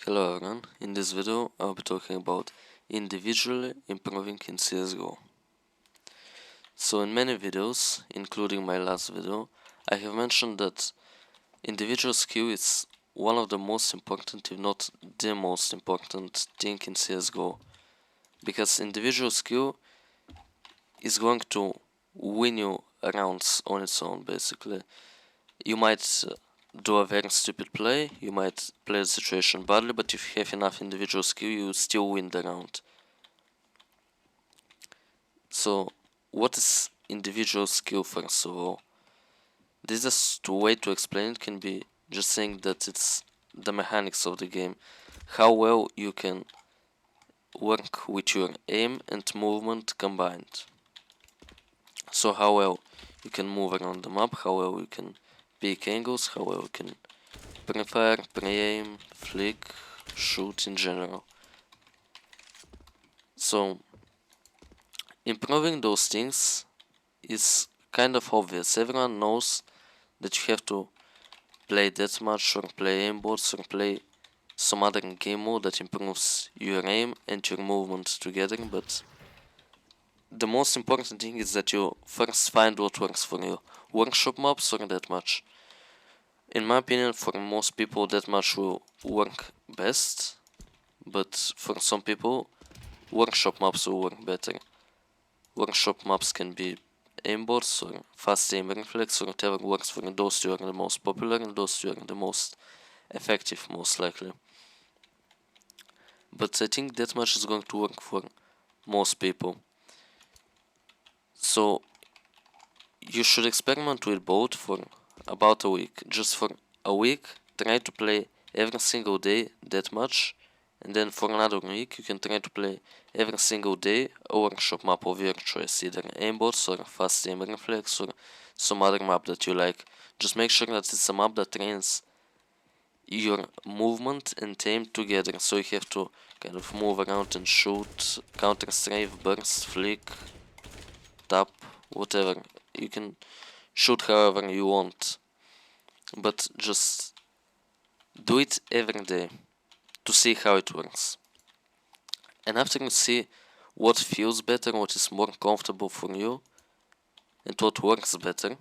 Hello everyone, in this video I'll be talking about individually improving in CSGO. So in many videos, including my last video, I have mentioned that individual skill is one of the most important, if not the most important thing in CSGO. Because individual skill is going to win you rounds on its own basically. You might do a very stupid play, you might play the situation badly, but if you have enough individual skill, you still win the round. So, what is individual skill first of all? This is the way to explain it can be just saying that it's the mechanics of the game, how well you can work with your aim and movement combined. So how well you can move around the map, how well you can pick angles, how well you can pre-fire, pre-aim, flick, shoot in general. So improving those things is kind of obvious. Everyone knows that you have to play deathmatch or play aimbots or play some other game mode that improves your aim and your movement together, but the most important thing is that you first find what works for you. Workshop maps or deathmatch. In my opinion, for most people deathmatch will work best, but for some people workshop maps will work better. Workshop maps can be aimbots or fast aim reflex or whatever works for you. Those two are the most popular and those two are the most effective, most likely. But I think deathmatch is going to work for most people. So you should experiment with both for about a week. Just for a week, try to play every single day deathmatch, and then for another week you can try to play every single day a workshop map of your choice, either aimbots or fast aim reflex or some other map that you like. Just make sure that it's a map that trains your movement and aim together, so you have to kind of move around and shoot, counter strafe, burst, flick, tap, whatever. You can shoot however you want, but just do it every day to see how it works. And after you see what feels better, what is more comfortable for you, and what works better,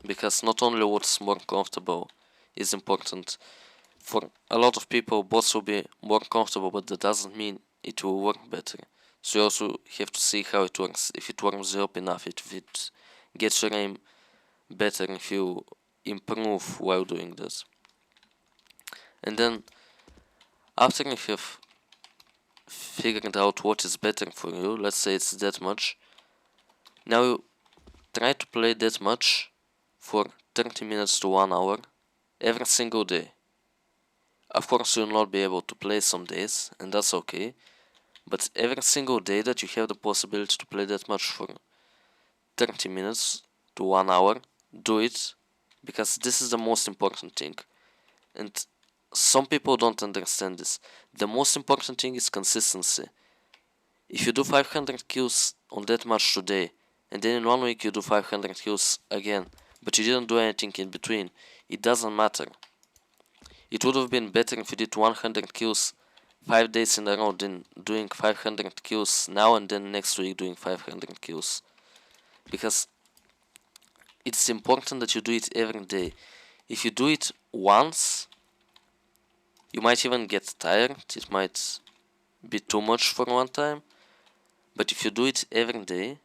because not only what's more comfortable is important. For a lot of people, bots will be more comfortable, but that doesn't mean it will work better. So you also have to see how it works, if it warms you up enough, if it gets your aim better, if you improve while doing this. And then, after you have figured out what is better for you, let's say it's deathmatch, now you try to play deathmatch for 30 minutes to 1 hour every single day. Of course, you'll not be able to play some days, and that's okay. But every single day that you have the possibility to play that much for 30 minutes to 1 hour, do it, because this is the most important thing. And some people don't understand this. The most important thing is consistency. If you do 500 kills on that match today, and then in 1 week you do 500 kills again, but you didn't do anything in between, it doesn't matter. It would have been better if you did 100 kills 5 days in a row than doing 500 kills now and then next week doing 500 kills. Because it's important that you do it every day. If you do it once, you might even get tired. It might be too much for one time. But if you do it every day,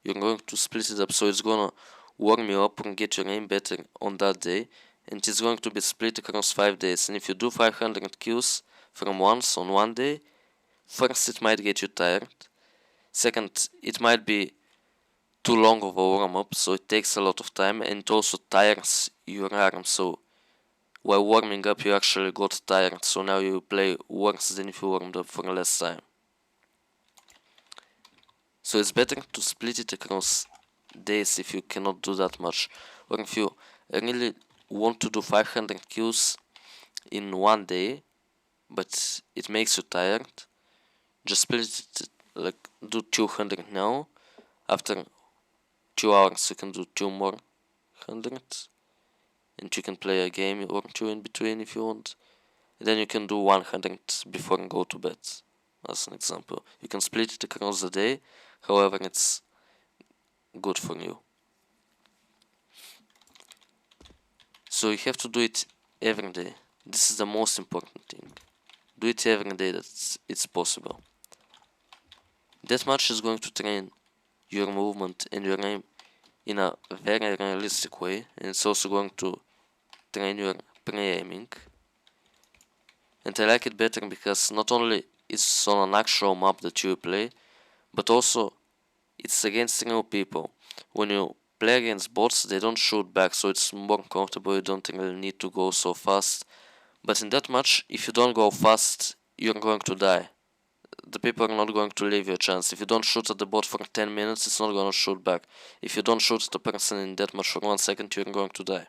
you're going to split it up, so it's gonna warm you up and get your aim better on that day, and it's going to be split across 5 days. And if you do 500 kills from once on one day, first it might get you tired, second it might be too long of a warm up, so it takes a lot of time, and it also tires your arm, so while warming up you actually got tired, so now you play worse than if you warmed up for less time. So it's better to split it across days if you cannot do that much, or if you really want to do 500 kills in one day but it makes you tired, just split it, like do 200 now, after 2 hours you can do 2 more 100, and you can play a game or two in between if you want, then you can do 100 before and go to bed, as an example. You can split it across the day, however it's good for you. So you have to do it every day. This is the most important thing. Do it every day that it's possible. That much is going to train your movement and your aim in a very realistic way, and it's also going to train your pre-aiming. And I like it better because not only it's on an actual map that you play, but also it's against real people. When you play against bots, they don't shoot back, so it's more comfortable. You don't really need to go so fast. But in that match, if you don't go fast, you're going to die. The people are not going to leave you a chance. If you don't shoot at the bot for 10 minutes, it's not going to shoot back. If you don't shoot at the person in that match for 1 second, you're going to die.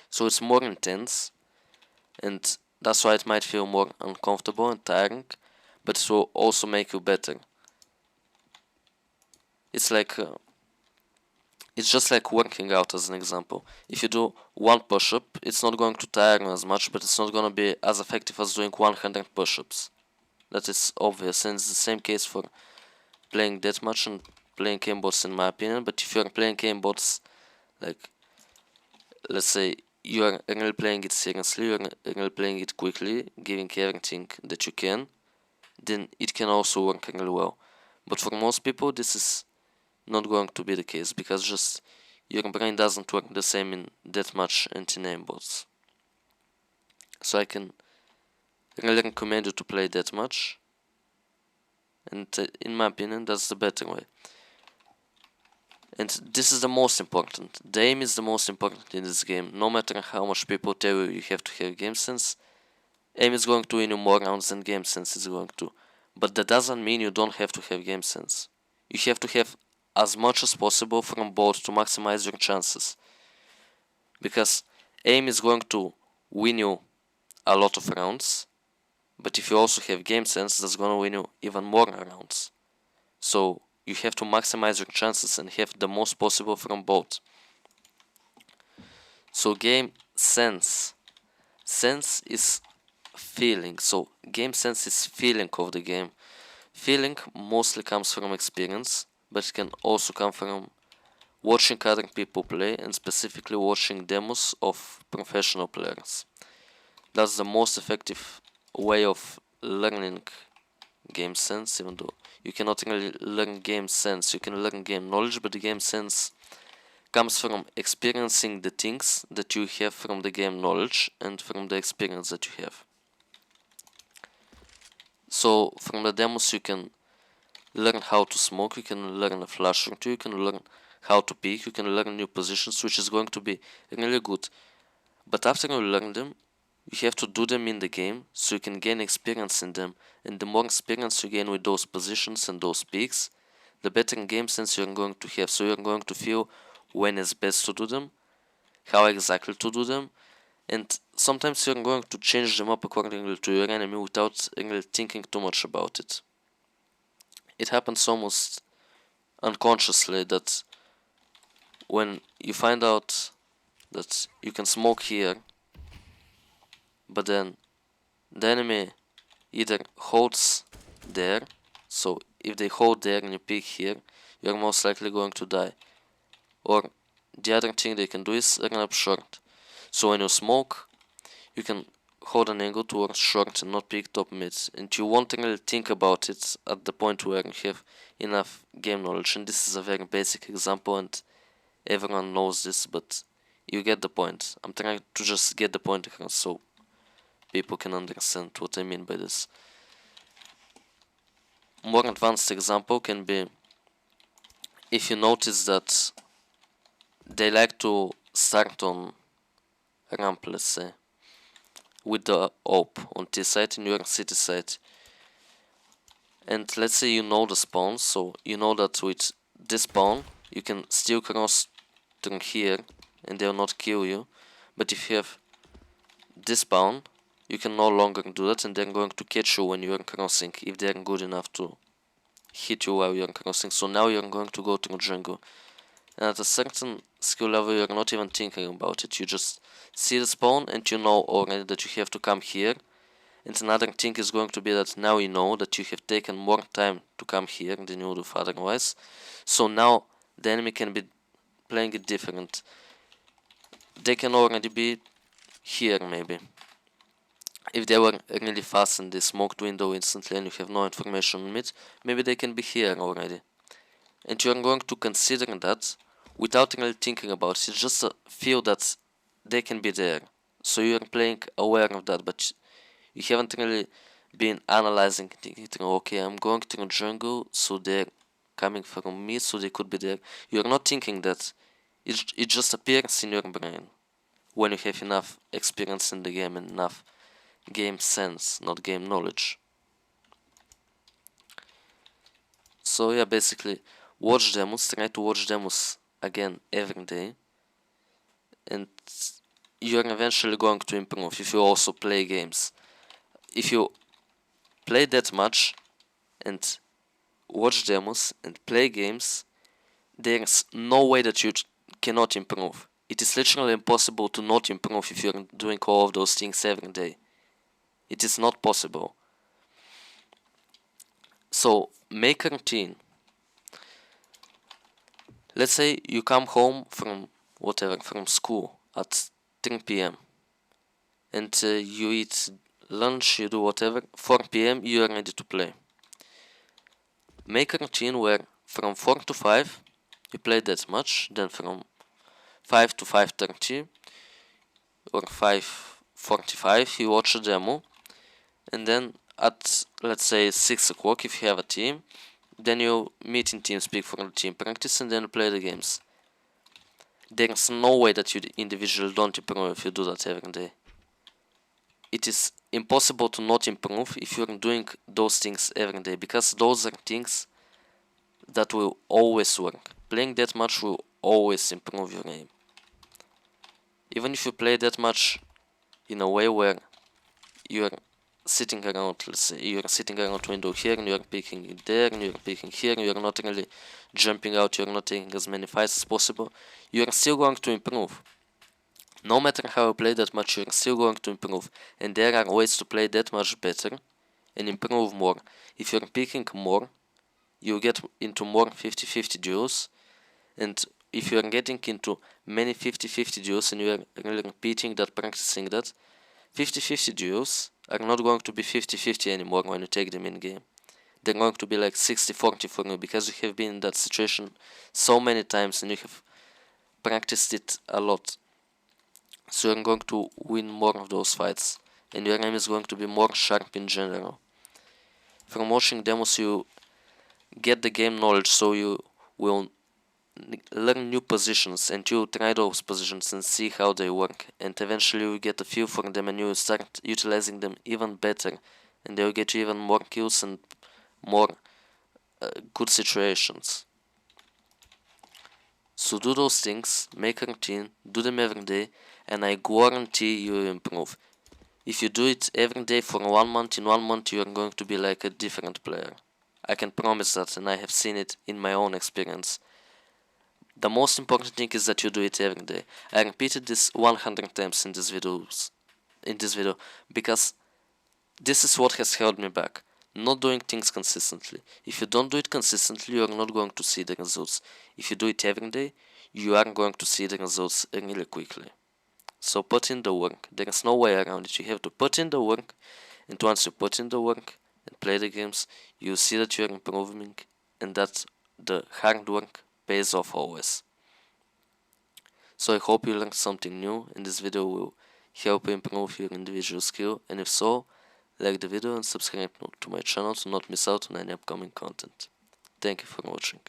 So it's more intense, and that's why it might feel more uncomfortable and tiring, but it will also make you better. It's just like working out, as an example. If you do 1 push-up, it's not going to tire you as much, but it's not going to be as effective as doing 100 push-ups. That is obvious, and it's the same case for playing deathmatch and playing aimbots, in my opinion. But if you're playing aimbots, like, let's say you are really playing it seriously, you're really playing it quickly, giving everything that you can, then it can also work really well. But for most people, this is not going to be the case, because just your brain doesn't work the same in deathmatch and in aimbots. So I can really recommend you to play deathmatch, and in my opinion, that's the better way. And this is the most important. The aim is the most important in this game. No matter how much people tell you you have to have game sense, aim is going to win you more rounds than game sense is going to. But that doesn't mean you don't have to have game sense. You have to have as much as possible from both to maximize your chances. Because aim is going to win you a lot of rounds, but if you also have game sense, that's going to win you even more rounds. So you have to maximize your chances and have the most possible from both. So game sense. Sense is feeling. So game sense is feeling of the game. Feeling mostly comes from experience, but it can also come from watching other people play, and specifically watching demos of professional players. That's the most effective way of learning game sense, even though you cannot really learn game sense. You can learn game knowledge, but the game sense comes from experiencing the things that you have from the game knowledge and from the experience that you have. So from the demos you can learn how to smoke, you can learn a flash room, you can learn how to peek, you can learn new positions, which is going to be really good. But after you learn them, you have to do them in the game so you can gain experience in them, and the more experience you gain with those positions and those peaks, the better game sense you're going to have. So you're going to feel when it's best to do them, how exactly to do them, and sometimes you're going to change them up accordingly to your enemy without really thinking too much about it. It happens almost unconsciously that when you find out that you can smoke here, but then the enemy either holds there, so if they hold there and you pick here, you're most likely going to die. Or the other thing they can do is run up short. So when you smoke, you can hold an angle towards short and not pick top mid, and you won't really think about it at the point where you have enough game knowledge. And this is a very basic example and everyone knows this, but you get the point. I'm trying to just get the point across so people can understand what I mean by this. More advanced example can be if you notice that they like to start on ramp, let's say, with the AWP on T site and you're on city site. And let's say you know the spawn, so you know that with this spawn you can still cross through here and they'll not kill you. But if you have this spawn, you can no longer do that, and they're going to catch you when you're crossing if they're good enough to hit you while you're crossing. So now you're going to go through jungle. and at a certain skill level you're not even thinking about it. You just see the spawn and you know already that you have to come here. And another thing is going to be that now you know that you have taken more time to come here than you would have otherwise. So now the enemy can be playing it different. They can already be here maybe. If they were really fast and they smoked window instantly and you have no information on it, maybe they can be here already. And you're going to consider that without really thinking about it. It's just a feel that they can be there. So you're playing aware of that, but you haven't really been analyzing, thinking, okay, I'm going to jungle, so they're coming from me, so they could be there. You're not thinking that. It just appears in your brain when you have enough experience in the game and enough game sense, not game knowledge. So yeah, basically watch demos, try to watch demos again every day, and you're eventually going to improve if you also play games. If you play that much and watch demos and play games, there's no way that you cannot improve. It is literally impossible to not improve if you're doing all of those things every day. It is not possible. So make a routine. Let's say you come home from from school at 3 p.m. and you eat lunch, you do whatever. 4 p.m. you are ready to play. Make a routine where from 4 to 5 you play that much, then from 5 to 5:30 or 5:45 you watch a demo, and then at let's say 6 o'clock if you have a team, then you meet in TeamSpeak for the team practice and then play the games. There's no way that you individually don't improve if you do that every day. It is impossible to not improve if you're doing those things every day, because those are things that will always work. Playing that much will always improve your game. Even if you play that much in a way where you're sitting around, let's say you're sitting around window here and you're picking it there and you're picking here and you're not really jumping out, you're not taking as many fights as possible, you're still going to improve. No matter how you play that much, you're still going to improve, and there are ways to play that much better and improve more. If you're picking more, you get into more 50-50 duels, and if you're getting into many 50-50 duels and you're really repeating that, practicing that, 50-50 duels are not going to be 50-50 anymore when you take them in game. They're going to be like 60-40 for you, because you have been in that situation so many times and you have practiced it a lot. So you're going to win more of those fights, and your aim is going to be more sharp in general. From watching demos you get the game knowledge, so you will learn new positions and you try those positions and see how they work, and eventually you get a feel for them and you start utilizing them even better, and they will get you even more kills and more good situations. So do those things, make a routine, do them every day, and I guarantee you will improve. If you do it every day for 1 month, in 1 month you are going to be like a different player. I can promise that, and I have seen it in my own experience. The most important thing is that you do it every day. I repeated this 100 times in this video, because this is what has held me back. Not doing things consistently. If you don't do it consistently, you are not going to see the results. If you do it every day, you are going to see the results really quickly. So put in the work. There is no way around it. You have to put in the work, and once you put in the work and play the games, you see that you are improving, and that the hard work pays off always. So I hope you learned something new, and this video will help you improve your individual skill, and if so, like the video and subscribe to my channel to not miss out on any upcoming content. Thank you for watching.